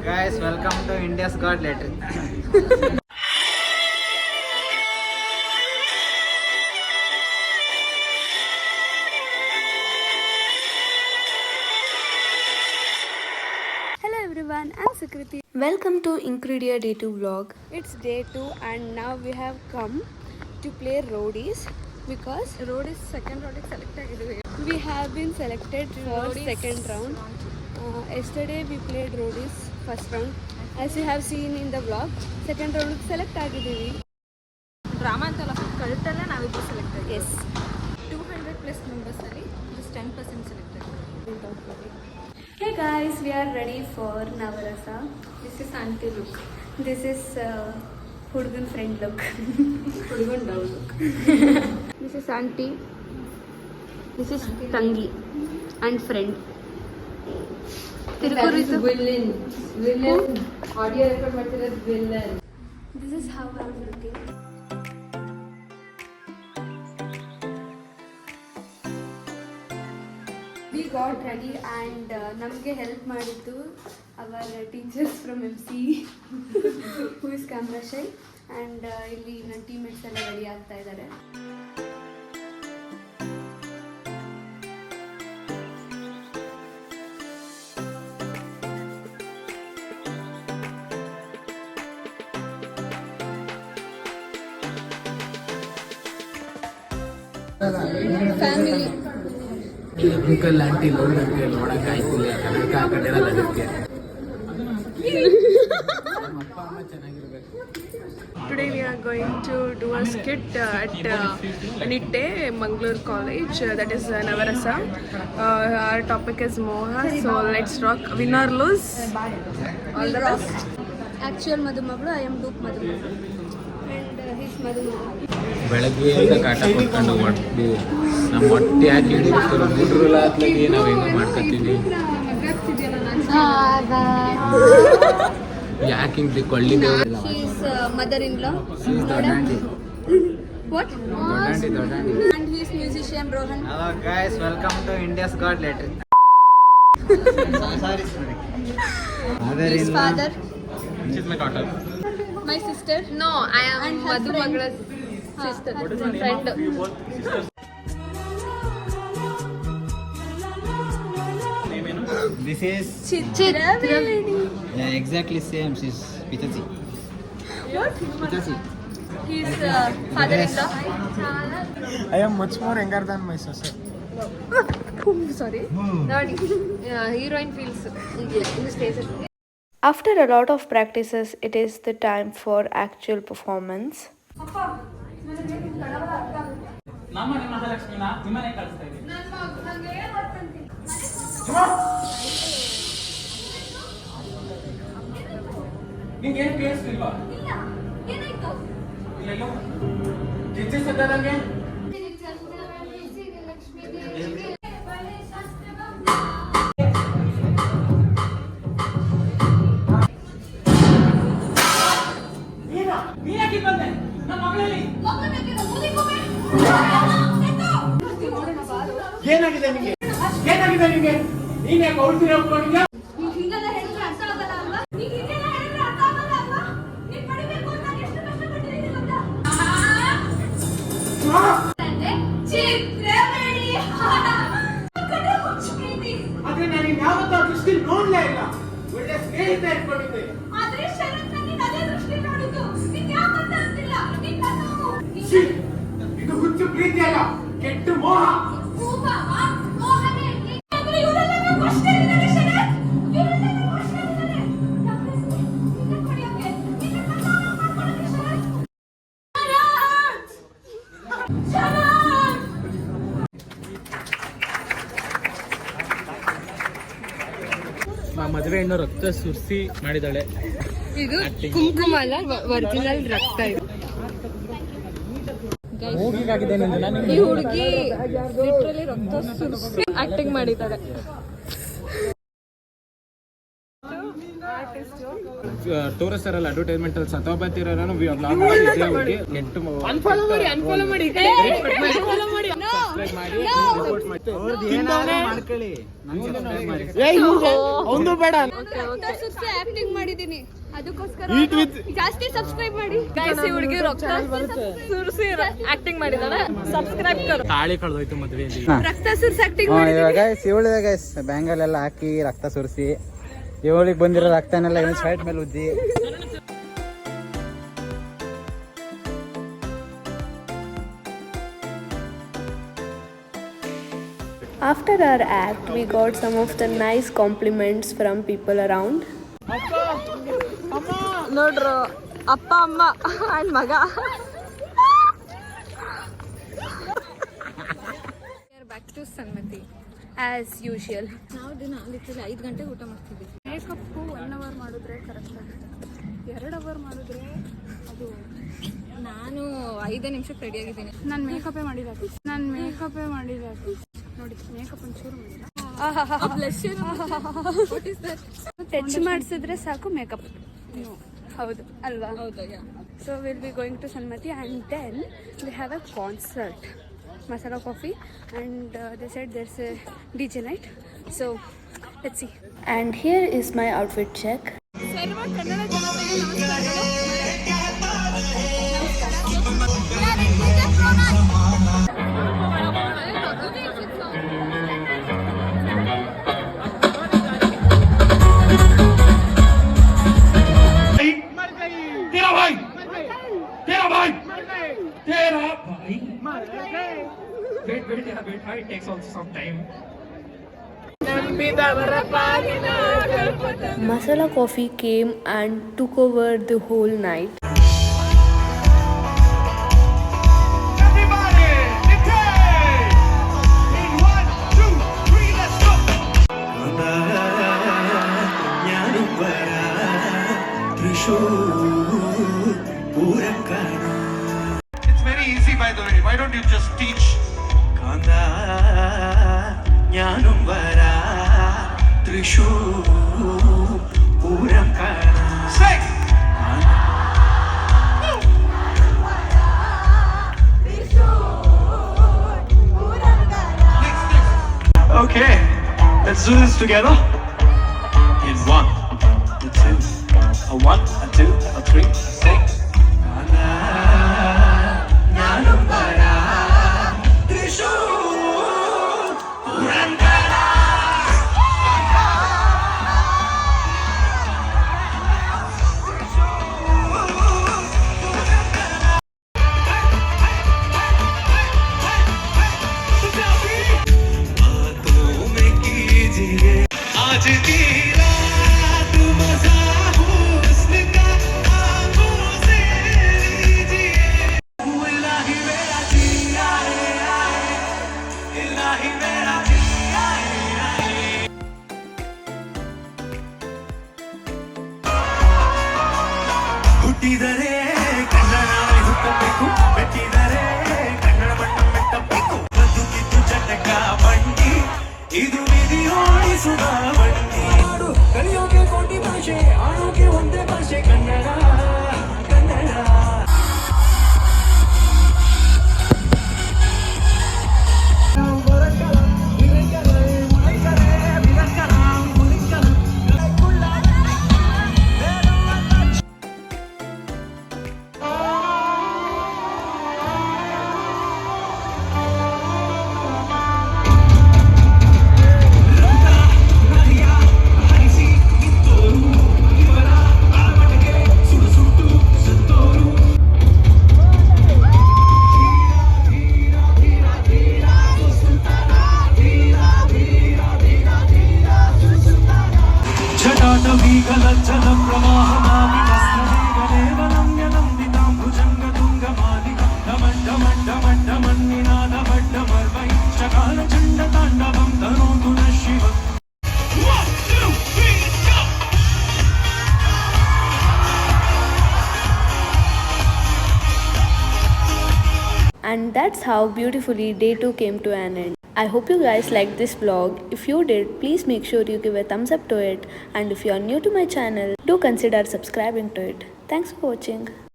Guys, welcome to India's God Letter. Hello everyone, I'm Sukriti. Welcome to Incredia Day 2 vlog. It's day 2 and now we have come to play roadies because second road is selected. We have been selected for second round. Yesterday we played roadies first round. As you have seen in the vlog, second round select ಆಗಿದ್ದೀವಿ. Drama ಅಂತಲ್ಲ ಕಲ್ತಲ್ಲೇ ನಾವಿಬ್ಬರು select ಆಗಿ ಎಸ್ 200 plus ಮೆಂಬರ್ಸಲ್ಲಿ just 10% selected. Hey guys, we are ready for Navarasa. This is auntie look. This is Hudugan friend look. Hudugan down look. This is auntie. This is Tangi and friend. That is villain. Audio record material villain. This is how I am looking. We got ready and ನಮಗೆ help ಮಾಡಿದ್ದು hour teachers from MC who is camera shy and ಇಲ್ಲಿ ನನ್ನ teammates ಎಲ್ಲ ready ಆಗ್ತಾ ಇದ್ದಾರೆ. Family uncle aunty ನೋಡಕ್ಕೆ ನೋಡಕ್ಕಾಯ್ತಿಲ್ಲ ಅದಕ್ಕೆ ಆ ಕಡೆ ಇರಲ್ಲ ಅದಕ್ಕೆ ಅಪ್ಪ ಅಮ್ಮ ಚೆನ್ನಾಗಿರ್ಬೇಕು. Today we are going to do a skit at Nitte, Mangalore College, that is Navarasa. Our topic is Moha, so let's rock. Win or lose, all the best. Actual Madumagalu I am dupe Madumagalu and his ಮದುಮಗಳು. ಬೆಳಗ್ಗೆ ಕಾಟ ಕೊಟ್ಕೊಂಡು ಹೊಟ್ಟು ನಮ್ಮ ಹೊಟ್ಟೆ ಯಾಕೆ ಹಿಡಿಸ್ತಾರೆ ಹುಡ್ರಲ್ಲ ಹಾಕ್ಲಿಕ್ಕೆ ನಾವು ಹೆಂಗೆ ಮಾಡ್ಕೊತೀವಿ ಯಾಕೆ ಹಿಂಗೆ ಕೊಳ್ಳಿದ್ದೇವೆ She is mother-in-law. What? ದೊಡ್ಡಾಂಟಿ And he is musician Rohan. Hello guys, welcome to India's God Letter. Sorry. His father. Which is my daughter. My sister. No, I am And her Madhumagala's sister, friend. This is Chiraveni. yeah, exactly same. She's Pitachi. What? Pitachi. He is father-in-law. I am much more younger than my sister. Sorry. ನೋಡಿ heroine feels in the stage. After a lot of practices, it is the time for actual performance. ನಮ್ಮ ಮಹಾಲಕ್ಷ್ಮಿನ ನಿಮ್ಮನೆ ಕಳಿಸ್ತಾ ಇದ್ದೀನಿ. ನಿಂಗೆ ಏನು ಕೇಳಿಸ್ತಿಲ್ವಾ? ಇಲ್ಲ. ಏನಾಯ್ತು? ಇಲ್ಲ. ಜಿಜ್ಜಿ ಸದ್ದಾರಂಗೆ ಏನಾಗಿದೆ ನಿಮಗೆ? ನೀನೇ ಕೌಲ್ಸಿ ಹೋಗ್ಕೊಂಡಿಲ್ಲ. ಹಿಂಗೆಲ್ಲ ಹೇಳಿದ್ರೆ ಅರ್ಥ ಆಗಲ್ಲ ಅಲ್ವಾ? ನೀನು ಹಿಂಗೆಲ್ಲ ಹೇಳಿದ್ರೆ ಅರ್ಥ ಆಗಲ್ಲ ಅಲ್ವಾ? ನೀನು ಪಡಿಬೇಕು ಅಂತ ನಾನು ಎಷ್ಟು ಕಷ್ಟಪಟ್ಟಿದ್ದೀನಿ ಗೊತ್ತಾ? ಚಿತ್ರಬೇಡಿ ಕಡೆ ಹುಚ್ಚುಪ್ರೀತಿ. ಆದ್ರೆ ನಾನು ಯಾವತ್ತೂ ಆ ದೃಷ್ಟಿ ನೋಡ್ಲೇ ಇಲ್ಲ. ಒಳ್ಳೆ ಸ್ನೇಹಿತ ಇಟ್ಕೊಂಡಿದ್ದೆ. ಆದ್ರೆ ಶರತ್ ನೀನು ಅದೇ ದೃಷ್ಟಿ ನೋಡಿದ್ದು. ನೀನು ಯಾಕೆ ಅಂತ ಅಂತಿಲ್ಲ? ಇದು ಹುಚ್ಚು ಪ್ರೀತಿ ಅಲ್ಲ, ಕೆಟ್ಟ ಮೋಹ. ಮದುವೆ ಹೆಣ್ಣು ರಕ್ತ ಸುರಿಸಿ ಮಾಡಿದಾಳೆ. ಇದು ಕುಂಕುಮ ಅಲ್ಲ, ಒರಿಜಿನಲ್ ರಕ್ತ ಇದು. ಈ ಹುಡುಗಿ ಲಿಟ್ರಲಿ ರಕ್ತ ಸುರಿಸಿ ಆಕ್ಟಿಂಗ್ ಮಾಡಿದ್ದಾರೆ. ತೋರಿಸ್ತಾರಲ್ಲ ಅಡ್ವರ್ಟೈಸ್ಮೆಂಟ್ ಅಲ್ಲಿ ಸತ್ತೋಬತ್ತಿರೋ ಬ್ಲಾಗ್ ಮಾಡಿ ನೆಟ್ ಅನ್ಫಾಲೋ ಮಾಡಿ ಆಕ್ಟಿಂಗ್ ಮಾಡಿದೀನಿ ಅದಕ್ಕೋಸ್ಕರ ಜಾಸ್ತಿ ಸಬ್ಸ್ಕ್ರೈಬ್ ಮಾಡಿ ಹುಡುಗಿ ಸುರ್ಸಿ ಆಕ್ಟಿಂಗ್ ಮಾಡಿದಾಳೆ ಸಬ್ಸ್ಕ್ರೈಬ್ ಕರೋ ತಾಳಿ ಕಳೆದೋಯ್ತು ಮದುವೆಯಲ್ಲಿ ರಕ್ತ ಸುರ್ಸಿ ಆಕ್ಟಿಂಗ್ ಇವಾಗ ಇವಳಿಗೆ ಬ್ಯಾಂಗಲ್ಲೆಲ್ಲ ಹಾಕಿ ರಕ್ತ ಸುರಿಸಿ ಇವಳಿಗೆ ಬಂದಿರೋ ರಕ್ತನೆಲ್ಲ ಏನು ಶರ್ಟ್ ಮೇಲೆ ಉದ್ದಿ. After our act, we got some of the nice compliments from people around. ನೋಡ್ರು ಅಪ್ಪ ಅಮ್ಮ ಅಂಡ್ ಮಗ back to Sanmati as usual. ನಾವು ದಿನ ಲಿಟ್ರಲಿ 5 ಗಂಟೆಗೆ ಊಟ ಮಾಡ್ತಿದ್ವಿ. ಮೇಕಪ್ಪು 1 ಅವರ್ ಮಾಡಿದ್ರೆ ಕರೆಕ್ಟ್ ಆಗುತ್ತೆ, 2 ಅವರ್ ಮಾಡಿದ್ರೆ ಅದು. ನಾನು 5 ನಿಮಿಷಕ್ಕೆ ರೆಡಿ ಆಗಿದ್ದೀನಿ. ನಾನು ಮೇಕಪ್ಪೇ ಮಾಡಿಲ್ಲ ನೋಡಿ, ಮೇಕಪ್ ಒಂಚೂರು ಮಾಡಿಲ್ಲ. ಟಚ್ ಮಾಡಿಸಿದ್ರೆ ಸಾಕು ಮೇಕಪ್. ಹೌದು ಅಲ್ವಾ? ಹೌದು. So will be going to Sanmati and then we have a concert, Masala Coffee, and they said there's a DJ night. So let's see. And here is my outfit check. ಸರ್ವ ಕನ್ನಡ ಜನತೆಗೆ ನಮಸ್ಕಾರಗಳು. It takes also some time. Masala Coffee came and took over the whole night. Everybody, decay! In 1, 2, 3, let's go! It's very easy, by the way. Why don't you just teach? Sing! Okay, let's do this together. In 1, 2, a 1, a 2, a 3, sing. आज की रात मजा हुस्न का आंखों से लीजिए इलाही मेरा जी आए आए इलाही मेरा जी आए आए ಹುಟ್ಟಿದರೆ ಕನ್ನಡ ಹುಟ್ಟಬೇಕು ಬೆಟ್ಟಿದರೆ ಕನ್ನಡ ಮಟ್ಟ ಮೆಟ್ಟಬೇಕು ಬದುಕಿದ್ದು ಜಟಕ ಬಂಡಿ ಇದು ವಿಧಿಯೋಡಿಸುವ ಬಂಡಿ ಕಲಿಯೋಕೆ ಕೋಟಿ ಭಾಷೆ ಆಡೋಕೆ ಒಂದೇ ಭಾಷೆ Kannada Kannada And that's how beautifully day 2 came to an end. I hope you guys liked this vlog. If you did, please make sure you give a thumbs up to it. And if you are new to my channel, do consider subscribing to it. Thanks for watching.